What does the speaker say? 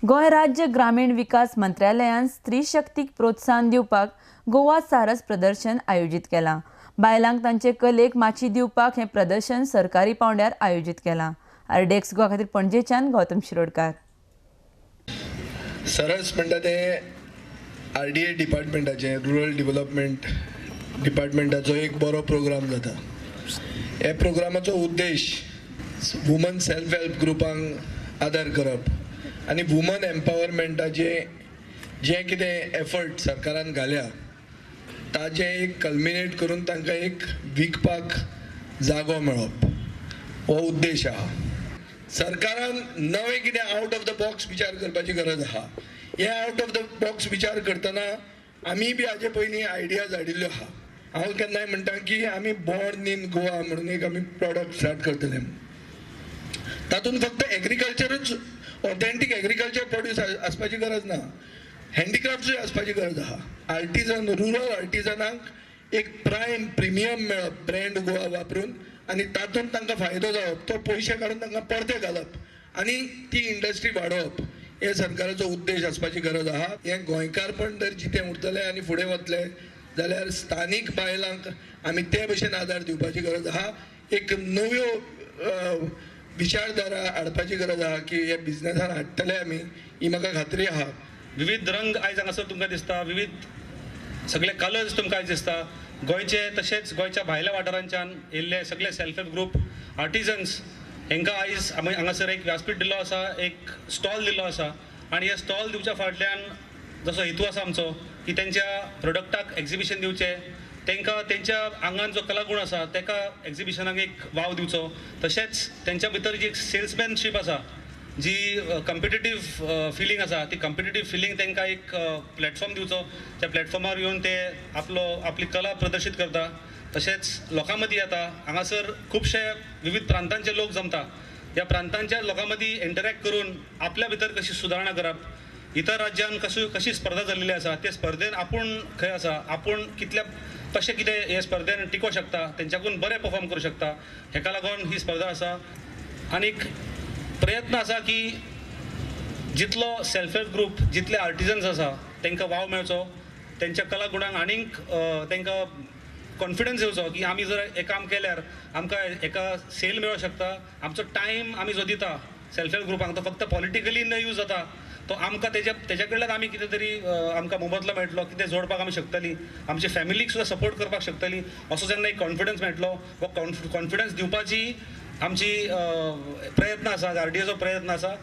गोय राज्य ग्रामीण विकास मंत्रालयान स्त्री शक्तीक प्रोत्साहन दिवपाक गोवा सारस प्रदर्शन आयोजित केलां. बायलांक तांचे कलेक माची दिवपाक हें प्रदर्शन सरकारी पावंड्यार आयोजित केलां. आरडेक्स गोवा खातीर पणजेच्यान गौतम शिरोडकार. सरस म्हणटा ते RDA डिपार्टमेंटाचे रुरल डेव्हलपमेंट डिपार्टमेंटाचो एक बरो प्रोग्राम जाता. ह्या प्रोग्रामाचो उद्देश वुमन सेल्फ हेल्प ग्रुपांक आदार करप आनी वुमन एम्पावरमेंटाचे जे कितें एफर्ट सरकारान घाल्या ताचे एक कल्मिनेट करून तांकां एक विकपाक जागो मेळप हो उद्देश आहा. सरकारान नवें कितें आउट ऑफ द बॉक्स विचार करपाची गरज आहा. हे आउट ऑफ द बॉक्स विचार करतना आमी बी हाजे पयलीं आयडियाज हाडिल्ल्यो आहा. हांव केन्नाय म्हणटा की आमी बॉर्न इन गोवा म्हणून एक आमी प्रॉडक्ट स्टार्ट करतले. तातूंत फक्त एग्रीकल्चरूच ऑथेंटीक एग्रीकल्चर प्रोड्यूस आसपाची गरज ना, हँडीक्राफ्ट्सूय आसपाची गरज आहा. आर्टिजन रुरल आर्टिजनांक एक प्रायम प्रिमियम मेळप ब्रँड गोवा वापरून आनी तातूंत तांकां फायदो जावप, तो पयशे काडून तांकां परते घालप आनी ती इंडस्ट्री वाडोवप हे सरकाराचो उद्देश आसपाची गरज आहा. हे गोंयकारपण जर जितें उरतलें आनी फुडें वतलें जाल्यार स्थानीक बायलांक आमी ते भशेन आदार दिवपाची गरज आहा. एक नव्यो विचारधारा हाडपाची गरज आहा की हे बिझनेसान हाडटले आमी, ही म्हाका खात्री आहा. विविध रंग आयज हांगासर तुमकां दिसता, विविध सगळे कलर्स तुमकां आयज दिसता. गोंयचे तशेंच गोंयच्या भायल्या वाठारांच्यान येयल्ले सगळे सेल्फ हेल्प ग्रूप आर्टिजन्स हांकां आयज आमी हांगासर एक व्यासपीठ दिल्लो आसा, एक स्टॉल दिल्लो आसा आनी हे स्टॉल दिवच्या फाटल्यान जसो हेतू आसा आमचो की तेंच्या प्रोडक्टाक एक्झिबिशन दिवचें, तांकां तेंच्या आंगान जो कलागूण आसा ताका एक्झिबिशनाक एक वाव दिवचो. तशेंच तेंच्या भितर जी सेल्समॅनशीप आसा, जी कॉम्पिटिटीव फिलींग आसा, ती कॉम्पिटिटीव फिलींग तांकां एक प्लॅटफॉर्म दिवचो. त्या प्लॅटफॉर्मार येवन ते आपली कला प्रदर्शीत करता. तशेंच लोकां मदीं येता. हांगासर खुबशे विविध प्रांतांचे लोक जमता. ह्या प्रांतांच्या लोकां मदीं इंटरॅक्ट करून आपल्या भितर कशी सुदारणा करप, इतर राज्यान कशी स्पर्धा जाल्ली आसा, ते स्पर्धेन आपूण खंय आसा, आपूण कशें कितें हे स्पर्धेन टिको शकता, तेंच्याकून बरें परफॉर्म करूं शकता, हेका लागून ही स्पर्धा आसा. आनीक प्रयत्न आसा की जितलो सेल्फ हेल्प ग्रूप, जितले आर्टिजन्स आसा तांकां वाव मेळचो, तेंच्या कलागुणांक आनीक तांकां कॉन्फिडन्स येवचो की आमी जर हें काम केल्यार आमकां हेका सेल मेळूंक शकता. आमचो टायम आमी जो दिता सेल्फ हेल्प ग्रुपांक तो फक्त पॉलिटिकली न यूज जाता, तो आमकां तेज्या कडल्यान आमी कितें तरी आमकां मोबदलो मेळटलो, कितें जोडपाक आमी शकतली, आमची फॅमिलीक सुद्दां सपोर्ट करपाक शकतली, असो जेन्ना एक कॉन्फिडन्स मेळटलो, हो कॉन्फिडन्स दिवपाची आमची प्रयत्न आसा, RDAचो प्रयत्न आसा.